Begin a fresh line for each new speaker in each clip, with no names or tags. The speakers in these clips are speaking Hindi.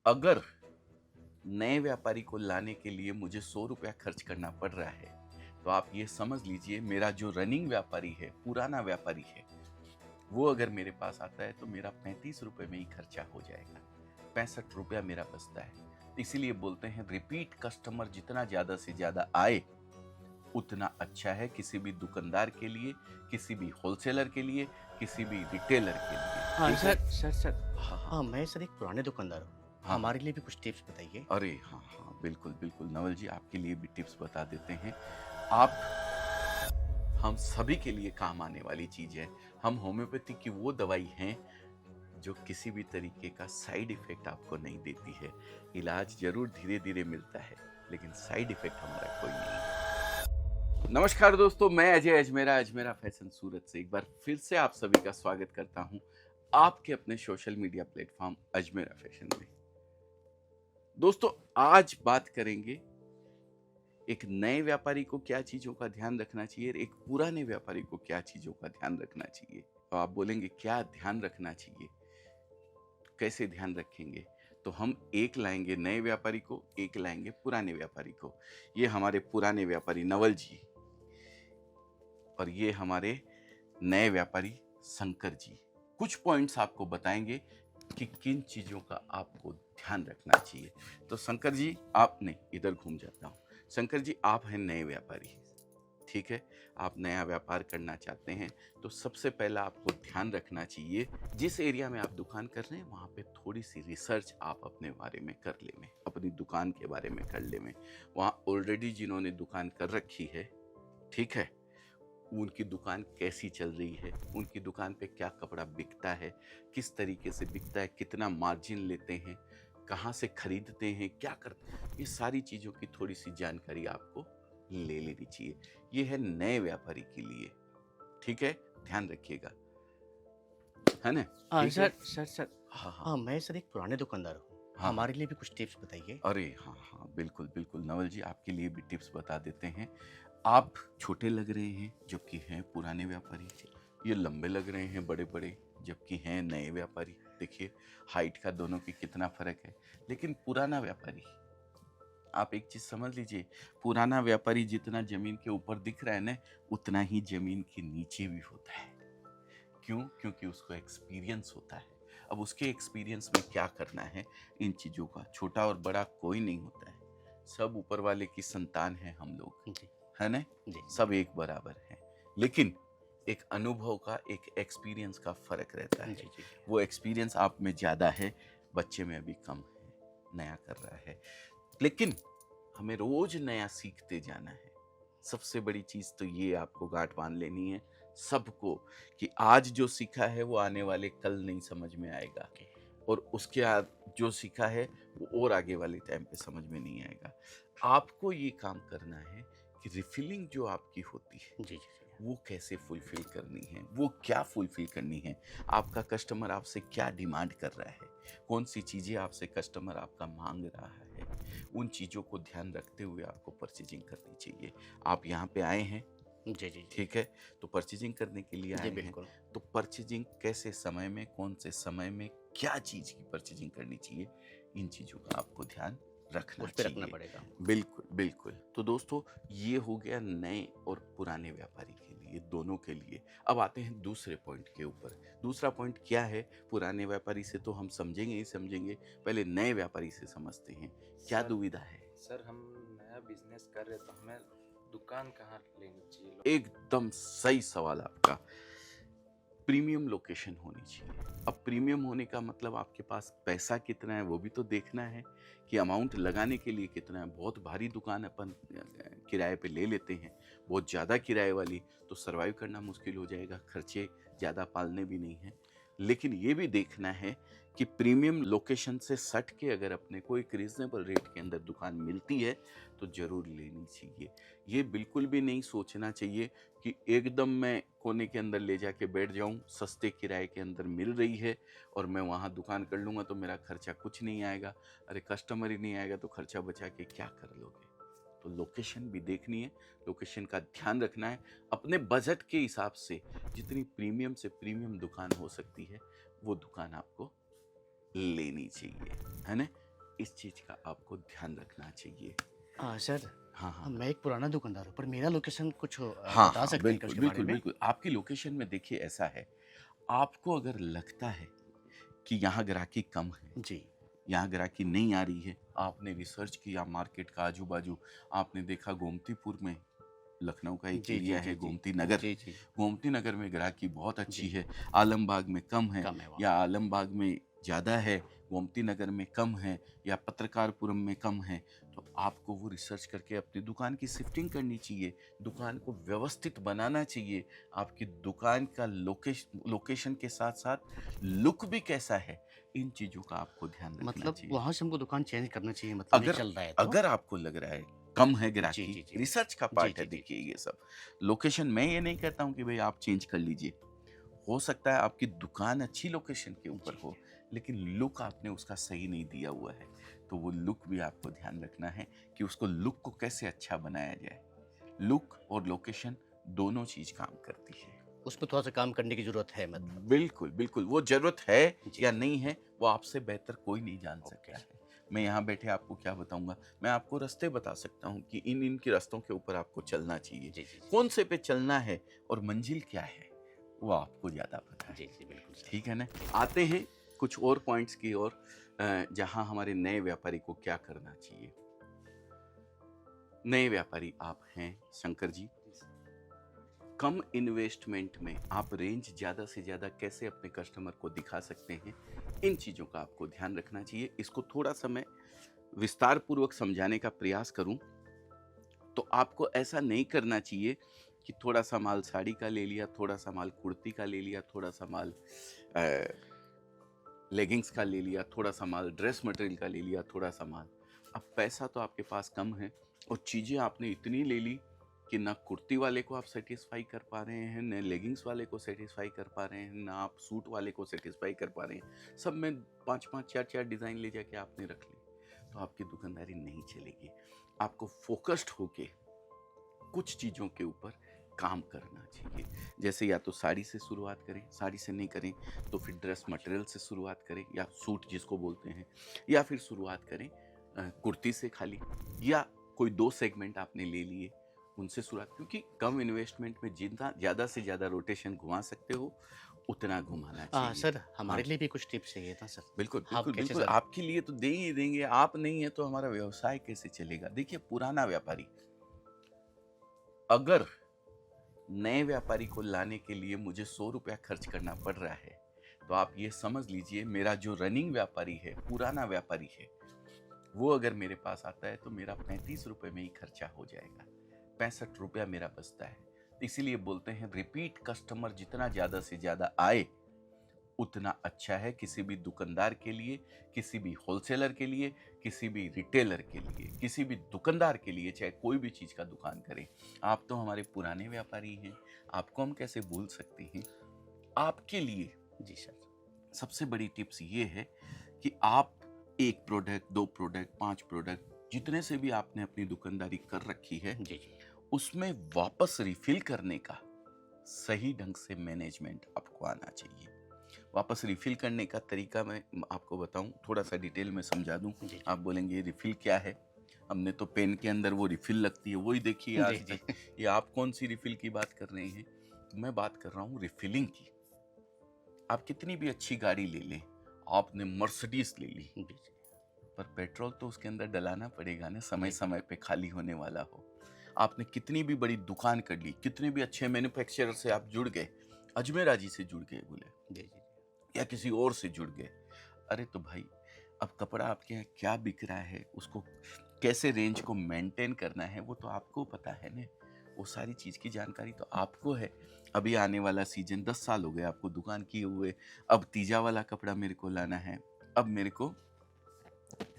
अगर नए व्यापारी को लाने के लिए मुझे 100 रुपया खर्च करना पड़ रहा है, तो आप ये समझ लीजिए मेरा जो रनिंग व्यापारी है, पुराना व्यापारी है, वो अगर मेरे पास आता है तो मेरा 35 रुपए में ही खर्चा हो जाएगा। 65 रुपया मेरा बचता है। इसीलिए बोलते हैं रिपीट कस्टमर जितना ज्यादा से ज्यादा आए उतना अच्छा है, किसी भी दुकानदार के लिए, किसी भी होलसेलर के लिए, किसी भी रिटेलर के लिए।
हाँ,
ठीक है।
सर।
हाँ हाँ।
मैं सर एक पुराने दुकानदार हूँ।
हाँ हाँ।
हमारे लिए भी कुछ टिप्स बताइए।
अरे हाँ हाँ, बिल्कुल बिल्कुल नवल जी, आपके लिए भी टिप्स बता देते हैं। आप हम सभी के लिए काम आने वाली चीज है। हम होम्योपैथी की वो दवाई हैं जो किसी भी तरीके का साइड इफेक्ट आपको नहीं देती है। इलाज जरूर धीरे धीरे मिलता है, लेकिन साइड इफेक्ट हमारा कोई नहीं है। नमस्कार दोस्तों, मैं अजय अजमेरा, अजमेरा फैशन सूरत से एक बार फिर से आप सभी का स्वागत करता हूं आपके अपने social media platform Ajmera fashion में। दोस्तों, आज बात करेंगे एक नए व्यापारी को क्या चीजों का ध्यान रखना चाहिए, एक पुराने व्यापारी को क्या चीजों का ध्यान रखना चाहिए। तो आप बोलेंगे क्या ध्यान रखना चाहिए, कैसे ध्यान रखेंगे? तो हम एक लाएंगे नए व्यापारी को, एक लाएंगे पुराने व्यापारी को। ये हमारे पुराने व्यापारी नवल जी और ये हमारे नए व्यापारी शंकर जी कुछ पॉइंट्स आपको बताएंगे कि किन चीजों का आपको ध्यान रखना चाहिए। तो शंकर जी, आपने इधर घूम जाता हूँ। शंकर जी, आप हैं नए व्यापारी, ठीक है। आप नया व्यापार करना चाहते हैं तो सबसे पहला आपको ध्यान रखना चाहिए, जिस एरिया में आप दुकान कर रहे हैं वहां पे थोड़ी सी रिसर्च आप अपने बारे में कर ले में, अपनी दुकान के बारे में कर ले में। वहां ऑलरेडी जिन्होंने दुकान कर रखी है, ठीक है, उनकी दुकान कैसी चल रही है, उनकी दुकान पे क्या कपड़ा बिकता है, किस तरीके से बिकता है, कितना मार्जिन लेते हैं, कहाँ से खरीदते हैं, क्या करते हैं, ये सारी चीज़ों की थोड़ी सी जानकारी आपको ले लेनी चाहिए। ये है नए व्यापारी के लिए, ठीक है, ध्यान रखिएगा, है ना? ठीक है।
सर।
हाँ हाँ।
मैं सर एक पुराने दुकानदार हूँ।
हाँ हाँ।
हमारे लिए भी कुछ टिप्स बताइए।
अरे हाँ हाँ, बिल्कुल बिल्कुल नवल जी, आपके लिए भी टिप्स बता देते हैं। आप छोटे लग रहे हैं जबकि हैं पुराने व्यापारी, ये लंबे लग रहे हैं बड़े बड़े जबकि हैं नए व्यापारी। देखिए हाइट का दोनों की कितना फर्क है। लेकिन पुराना व्यापारी, आप एक चीज समझ लीजिए, पुराना व्यापारी जितना जमीन के ऊपर दिख रहा है ना, उतना ही जमीन के नीचे भी होता है। क्यों? क्योंकि उसको एक्सपीरियंस होता है। अब उसके एक्सपीरियंस में क्या करना है, इन चीजों का छोटा और बड़ा कोई नहीं होता है। सब ऊपर वाले की संतान है हम लोग,
जी।
है ना?
जी।
सब एक बराबर है। लेकिन एक अनुभव का, एक एक्सपीरियंस का फर्क रहता है।
जी। जी।
वो एक्सपीरियंस आप में ज्यादा है, बच्चे में अभी कम है, नया कर रहा है। लेकिन हमें रोज नया सीखते जाना है। सबसे बड़ी चीज तो ये आपको गांठ बांध लेनी है सबको, कि आज जो सीखा है वो आने वाले कल नहीं समझ में आएगा,
ओके।
और उसके बाद जो सीखा है वो और आगे वाले टाइम पे समझ में नहीं आएगा। आपको ये काम करना है कि रिफिलिंग जो आपकी होती है
जी। जी। जी।
वो कैसे फुलफिल करनी है, वो क्या फुलफिल करनी है, आपका कस्टमर आपसे क्या डिमांड कर रहा है, कौन सी चीज़ें आपसे कस्टमर आपका मांग रहा है, उन चीज़ों को ध्यान रखते हुए आपको परचेजिंग करनी चाहिए। आप यहाँ पे आए हैं,
जी। जी। जी।
ठीक है, तो परचेजिंग करने के लिए
जी,
आए हैं।
बिल्कुल।
तो परचेजिंग कैसे समय में, कौन से समय में क्या चीज़ की परचेजिंग करनी चाहिए, इन चीज़ों का आपको ध्यान रखना
उस पे रखना
चाहिए।
पड़ेगा।
बिल्कुल बिल्कुल। तो दोस्तों, ये हो गया नए और पुराने व्यापारी के लिए, दोनों के लिए। अब आते हैं दूसरे पॉइंट के ऊपर। दूसरा पॉइंट क्या है? पुराने व्यापारी से तो हम समझेंगे ही समझेंगे, पहले नए व्यापारी से समझते हैं क्या
सर
दुविधा है।
सर हम नया बिजनेस कर रहे तो हमें दुकान कहाँ लेनी चाहिए?
एकदम सही सवाल आपका। प्रीमियम लोकेशन होनी चाहिए। अब प्रीमियम होने का मतलब आपके पास पैसा कितना है वो भी तो देखना है, कि अमाउंट लगाने के लिए कितना है। बहुत भारी दुकान अपन किराए पे ले लेते हैं, बहुत ज़्यादा किराए वाली, तो सर्वाइव करना मुश्किल हो जाएगा, खर्चे ज़्यादा पालने भी नहीं हैं। लेकिन ये भी देखना है कि प्रीमियम लोकेशन से सट के अगर अपने को एक रीजनेबल रेट के अंदर दुकान मिलती है तो ज़रूर लेनी चाहिए। ये बिल्कुल भी नहीं सोचना चाहिए कि एकदम मैं कोने के अंदर ले जाके बैठ जाऊं, सस्ते किराए के अंदर मिल रही है और मैं वहां दुकान कर लूंगा तो मेरा खर्चा कुछ नहीं आएगा। अरे कस्टमर ही नहीं आएगा तो खर्चा बचा के क्या कर लोगे? तो लोकेशन भी देखनी है, लोकेशन का ध्यान रखना है। अपने बजट के हिसाब से जितनी प्रीमियम से प्रीमियम दुकान हो सकती है वो दुकान आपको लेनी चाहिए, है ना? इस चीज का आपको ध्यान रखना चाहिए।
सर,
हाँ हाँ
मैं एक पुराना दुकानदार हूँ, पर मेरा लोकेशन कुछ
हाँ
बता
हाँ,
सकते हैं क्या
बिल्कुल
उसके बारे
बिल्कुल
में?
बिल्कुल। आपकी लोकेशन में देखिए ऐसा है, आपको अगर लगता है कि यहाँ ग्राहकी कम है,
जी,
यहाँ ग्राहकी नहीं आ रही है, आपने रिसर्च किया मार्केट का आजू बाजू, आपने देखा गोमतीपुर में, लखनऊ का एक
जी, जी,
एरिया
जी,
है
जी।
गोमती नगर,
जी, जी,
गोमती नगर में ग्राहकी बहुत अच्छी
जी,
है, आलमबाग में कम है,
कम है वहाँ।
या आलमबाग में ज़्यादा है, गोमती नगर में कम है, या पत्रकारपुरम में कम है, तो आपको वो रिसर्च करके अपनी दुकान की शिफ्टिंग करनी चाहिए, दुकान को व्यवस्थित बनाना चाहिए। आपकी दुकान का लोकेशन के साथ साथ लुक भी कैसा है, इन चीज़ों का आपको ध्यान रखना
मतलब
चाहिए।
वहाँ से हमको दुकान चेंज करना चाहिए, मतलब नहीं
अगर
चल रहा है तो?
अगर आपको लग रहा है कम है
जी,
ग्राहकी,
जी, जी।
रिसर्च का
जी,
पार्ट है,
जी, जी,
देखिए
जी।
ये सब लोकेशन, मैं ये नहीं कहता हूँ कि भाई आप चेंज कर लीजिए, हो सकता है आपकी दुकान अच्छी लोकेशन के ऊपर
जी,
हो, लेकिन लुक आपने उसका सही नहीं दिया हुआ है, तो वो लुक भी आपको ध्यान रखना है कि उसको लुक को कैसे अच्छा बनाया जाए। लुक और लोकेशन दोनों चीज काम करती है।
उसमें थोड़ा-सा काम करने की ज़रूरत है मतलब।
बिल्कुल बिल्कुल, वो जरूरत है
जी,
या नहीं है, वो आपसे बेहतर कोई नहीं जान
ओके
सकता
सर।
है। मैं यहाँ बैठे आपको क्या बताऊंगा, मैं आपको रास्ते बता सकता हूँ कि इन इन के रास्तों के ऊपर आपको चलना चाहिए,
जी, जी, जी।
कौन से पे चलना है और मंजिल क्या है, वो आपको ज्यादा पता है।
जी, जी, बिल्कुल सर।
ठीक है ना। आते हैं कुछ और पॉइंट्स की ओर, जहां हमारे नए व्यापारी को क्या करना चाहिए। नए व्यापारी आप हैं शंकर जी, कम इन्वेस्टमेंट में आप रेंज ज़्यादा से ज़्यादा कैसे अपने कस्टमर को दिखा सकते हैं, इन चीज़ों का आपको ध्यान रखना चाहिए। इसको थोड़ा सा मैं विस्तार पूर्वक समझाने का प्रयास करूं तो आपको ऐसा नहीं करना चाहिए कि थोड़ा सा माल साड़ी का ले लिया, थोड़ा सा माल कुर्ती का ले लिया, थोड़ा सा माल लेगिंग्स का ले लिया, थोड़ा सा माल ड्रेस मटेरियल का ले लिया, थोड़ा सा माल। अब पैसा तो आपके पास कम है और चीज़ें आपने इतनी ले ली कि ना कुर्ती वाले को आप सेटिस्फाई कर पा रहे हैं, न लेगिंग्स वाले को सेटिस्फाई कर पा रहे हैं, ना आप सूट वाले को सेटिस्फाई कर पा रहे हैं। सब में 5-5 4-4 डिज़ाइन ले जाके आपने रख ली, तो आपकी दुकानदारी नहीं चलेगी। आपको फोकस्ड होके कुछ चीज़ों के ऊपर काम करना चाहिए। जैसे या तो साड़ी से शुरुआत करें, साड़ी से नहीं करें तो फिर ड्रेस मटेरियल से शुरुआत करें, या सूट जिसको बोलते हैं, या फिर शुरुआत करें कुर्ती से खाली, या कोई 2 सेगमेंट आपने ले लिए उनसे शुरुआत, क्योंकि कम इन्वेस्टमेंट में जितना ज़्यादा से ज़्यादा रोटेशन घुमा सकते हो उतना घुमाना चाहिए।
सर, हमारे
हाँ,
लिए भी कुछ टिप्स चाहिए था सर।
बिल्कुल
आप
बिल्कुल
कैसे
बिल्कुल,
सर?
आपके लिए तो दे ही देंगे। आप नहीं है तो हमारा व्यवसाय कैसे चलेगा। देखिए, पुराना व्यापारी अगर नए व्यापारी को लाने के लिए मुझे 100 रुपया खर्च करना पड़ रहा है, तो आप ये समझ लीजिए मेरा जो रनिंग व्यापारी है, पुराना व्यापारी है, वो अगर मेरे पास आता है तो मेरा 35 रुपये में ही खर्चा हो जाएगा, 65 रुपया मेरा बचता है। इसीलिए बोलते हैं रिपीट कस्टमर जितना ज़्यादा से ज़्यादा आए उतना अच्छा है, किसी भी दुकानदार के लिए, किसी भी होलसेलर के लिए, किसी भी रिटेलर के लिए, किसी भी दुकानदार के लिए, चाहे कोई भी चीज़ का दुकान करें। आप तो हमारे पुराने व्यापारी हैं, आपको हम कैसे भूल सकते हैं। आपके लिए
जी सर।
सबसे बड़ी टिप्स ये है कि आप 1 प्रोडक्ट, 2 प्रोडक्ट, 5 प्रोडक्ट, जितने से भी आपने अपनी दुकानदारी कर रखी है,
जी, जी।
उसमें वापस रिफिल करने का सही ढंग से मैनेजमेंट आपको आना चाहिए। वापस रिफिल करने का तरीका मैं आपको बताऊं, थोड़ा सा डिटेल में समझा दूं।
जी, जी।
आप बोलेंगे रिफिल क्या है, हमने तो पेन के अंदर वो रिफिल लगती है वही देखी है
जी,
आज
जी।
तक, ये आप कौन सी रिफिल की बात कर रहे हैं। तो मैं बात कर रहा हूँ रिफिलिंग की। आप कितनी भी अच्छी गाड़ी ले लें, आपने मर्सिडीज ले ली,
जी, जी।
पर पेट्रोल तो उसके अंदर डलाना पड़ेगा ना, समय
जी।
समय पे खाली होने वाला हो। आपने कितनी भी बड़ी दुकान कर ली, कितने भी अच्छे मैन्युफैक्चरर से आप जुड़ गए, अजमेरा जी से जुड़ गए बोले,
जी, जी।
या किसी और से जुड़ गए, अरे तो भाई अब कपड़ा आपके यहाँ क्या बिक रहा है, उसको कैसे रेंज को मेंटेन करना है, वो तो आपको पता है ना। वो सारी चीज़ की जानकारी तो आपको है। अभी आने वाला सीजन, 10 साल हो गए आपको दुकान किए हुए, अब तीजा वाला कपड़ा मेरे को लाना है, अब मेरे को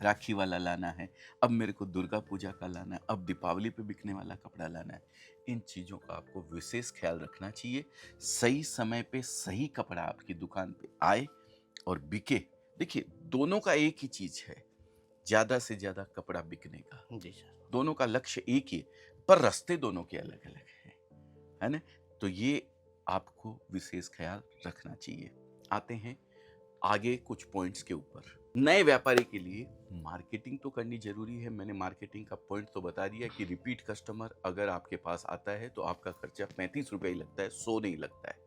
राखी वाला लाना है, अब मेरे को दुर्गा पूजा का लाना है, अब दीपावली पे बिकने वाला कपड़ा लाना है। इन चीज़ों का आपको विशेष ख्याल रखना चाहिए। सही समय पे सही कपड़ा आपकी दुकान पे आए और बिके। देखिए, दोनों का एक ही चीज़ है, ज़्यादा से ज़्यादा कपड़ा बिकने का।
जी सर।
दोनों का लक्ष्य एक ही है, पर रास्ते दोनों के अलग अलग हैं, है ना। तो ये आपको विशेष ख्याल रखना चाहिए। आते हैं आगे कुछ पॉइंट्स के ऊपर। नए व्यापारी के लिए मार्केटिंग तो करनी जरूरी है। मैंने मार्केटिंग का पॉइंट तो बता दिया कि रिपीट कस्टमर अगर आपके पास आता है तो आपका खर्चा 35 रुपये ही लगता है, 100 नहीं लगता है।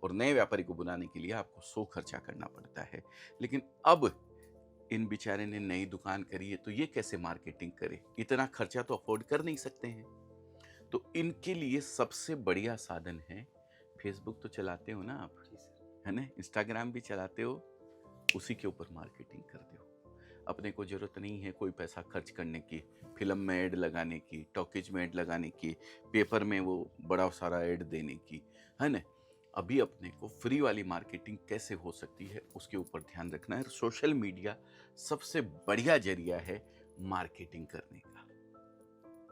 और नए व्यापारी को बुलाने के लिए आपको 100 खर्चा करना पड़ता है। लेकिन अब इन बेचारे ने नई दुकान करी है तो ये कैसे मार्केटिंग करे, इतना खर्चा तो अफोर्ड कर नहीं सकते हैं। तो इनके लिए सबसे बढ़िया साधन है, फेसबुक तो चलाते हो ना आप,
जी सर।
है ना, इंस्टाग्राम भी चलाते हो, उसी के ऊपर मार्केटिंग कर दो। अपने को जरूरत नहीं है कोई पैसा खर्च करने की, फिल्म में ऐड लगाने की, टॉकीज में ऐड लगाने की, पेपर में वो बड़ा सारा ऐड देने की, है ना। अभी अपने को फ्री वाली मार्केटिंग कैसे हो सकती है उसके ऊपर ध्यान रखना है। सोशल मीडिया सबसे बढ़िया जरिया है मार्केटिंग करने का।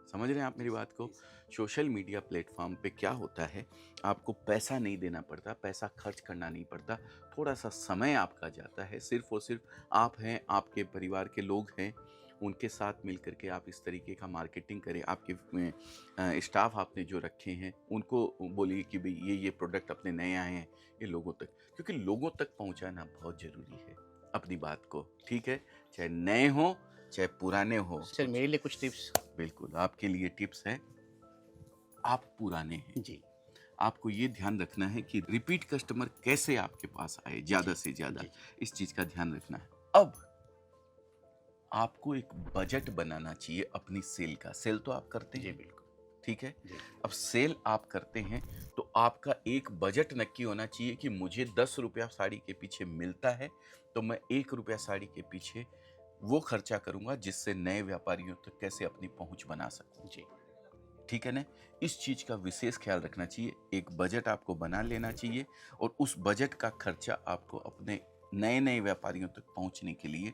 समझ रहे हैं आप मेरी बात को?
जी सर।
सोशल मीडिया प्लेटफॉर्म पे क्या होता है, आपको पैसा नहीं देना पड़ता, पैसा खर्च करना नहीं पड़ता, थोड़ा सा समय आपका जाता है। सिर्फ और सिर्फ आप हैं, आपके परिवार के लोग हैं, उनके साथ मिल करके आप इस तरीके का मार्केटिंग करें। आपके स्टाफ आपने जो रखे हैं उनको बोलिए कि भाई ये प्रोडक्ट अपने नए आए हैं, ये लोगों तक, क्योंकि लोगों तक पहुंचाना बहुत ज़रूरी है अपनी बात को। ठीक है, चाहे नए हो चाहे पुराने हो।
सर मेरे लिए कुछ टिप्स।
बिल्कुल आपके लिए टिप्स है। आप पुराने हैं,
जी
आपको ये ध्यान रखना है कि रिपीट कस्टमर कैसे आपके पास आए ज्यादा से ज्यादा,
जी
इस चीज का ध्यान रखना है। अब आपको एक बजट बनाना चाहिए अपनी सेल का। सेल तो आप करते
जी
हैं,
बिल्कुल
ठीक है।
जी
अब सेल आप करते हैं तो आपका एक बजट नक्की होना चाहिए कि मुझे 10 रुपया साड़ी के पीछे मिलता है तो मैं 1 रुपया साड़ी के पीछे वो खर्चा करूंगा जिससे नए व्यापारियों तक कैसे अपनी पहुंच बना सकूं।
जी
ठीक है ना, इस चीज का विशेष ख्याल रखना चाहिए। एक बजट आपको बना लेना चाहिए और उस बजट का खर्चा आपको अपने नए नए व्यापारियों तक पहुंचने के लिए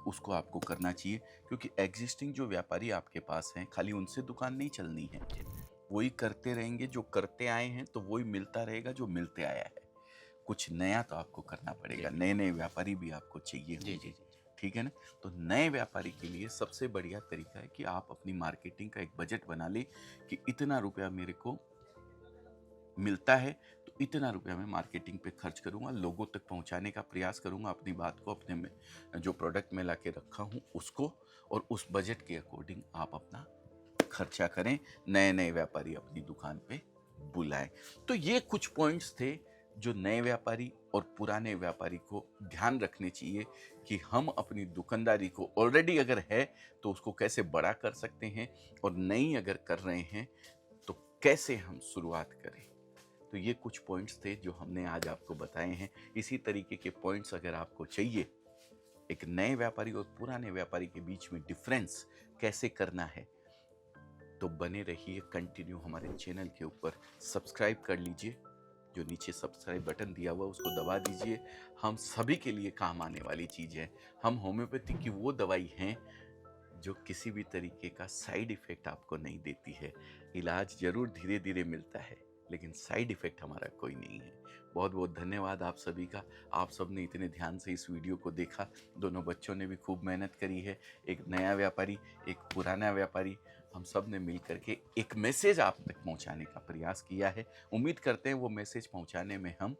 उसको आपको करना चाहिए। क्योंकि एग्जिस्टिंग जो व्यापारी आपके पास हैं, खाली उनसे दुकान नहीं चलनी है, वही करते रहेंगे जो करते आए हैं, तो वही मिलता रहेगा जो मिलते आया है। कुछ नया तो आपको करना पड़ेगा, नए नए व्यापारी भी आपको चाहिए
जी
होंगे।
जी
ठीक है ना। तो नए व्यापारी के लिए सबसे बढ़िया तरीका है कि आप अपनी मार्केटिंग का एक बजट बना ले कि इतना रुपया मेरे को मिलता है तो इतना रुपया मैं मार्केटिंग पे खर्च करूंगा, लोगों तक पहुंचाने का प्रयास करूंगा अपनी बात को, अपने में जो प्रोडक्ट में लाके रखा हूं उसको, और उस बजट के अकॉर्डिंग आप अपना खर्चा करें, नए नए व्यापारी अपनी दुकान पे बुलाएं। तो ये कुछ पॉइंट्स थे जो नए व्यापारी और पुराने व्यापारी को ध्यान रखने चाहिए कि हम अपनी दुकानदारी को ऑलरेडी अगर है तो उसको कैसे बड़ा कर सकते हैं, और नई अगर कर रहे हैं तो कैसे हम शुरुआत करें। तो ये कुछ पॉइंट्स थे जो हमने आज आपको बताए हैं। इसी तरीके के पॉइंट्स अगर आपको चाहिए, एक नए व्यापारी और पुराने व्यापारी के बीच में डिफरेंस कैसे करना है, तो बने रहिए कंटिन्यू हमारे चैनल के ऊपर। सब्सक्राइब कर लीजिए, जो नीचे सब्सक्राइब बटन दिया हुआ उसको दबा दीजिए। हम सभी के लिए काम आने वाली चीज़ है। हम होम्योपैथी की वो दवाई हैं जो किसी भी तरीके का साइड इफ़ेक्ट आपको नहीं देती है। इलाज जरूर धीरे धीरे मिलता है लेकिन साइड इफ़ेक्ट हमारा कोई नहीं है। बहुत बहुत धन्यवाद आप सभी का। आप सब ने इतने ध्यान से इस वीडियो को देखा। दोनों बच्चों ने भी खूब मेहनत करी है। एक नया व्यापारी, एक पुराना व्यापारी, हम सब ने मिल करके एक मैसेज आप तक पहुंचाने का प्रयास किया है। उम्मीद करते हैं वो मैसेज पहुंचाने में हम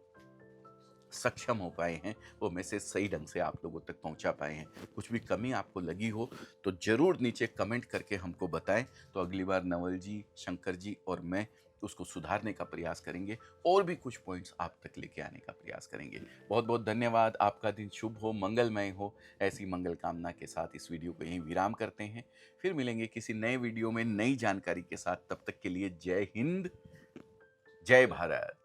सक्षम हो पाए हैं, वो मैसेज सही ढंग से आप लोगों तक पहुंचा पाए हैं। कुछ भी कमी आपको लगी हो तो ज़रूर नीचे कमेंट करके हमको बताएं, तो अगली बार नवल जी, शंकर जी और मैं उसको सुधारने का प्रयास करेंगे और भी कुछ पॉइंट्स आप तक लेके आने का प्रयास करेंगे। बहुत बहुत धन्यवाद। आपका दिन शुभ हो, मंगलमय हो। ऐसी मंगल कामना के साथ इस वीडियो को यहीं विराम करते हैं। फिर मिलेंगे किसी नए वीडियो में नई जानकारी के साथ। तब तक के लिए जय हिंद, जय भारत।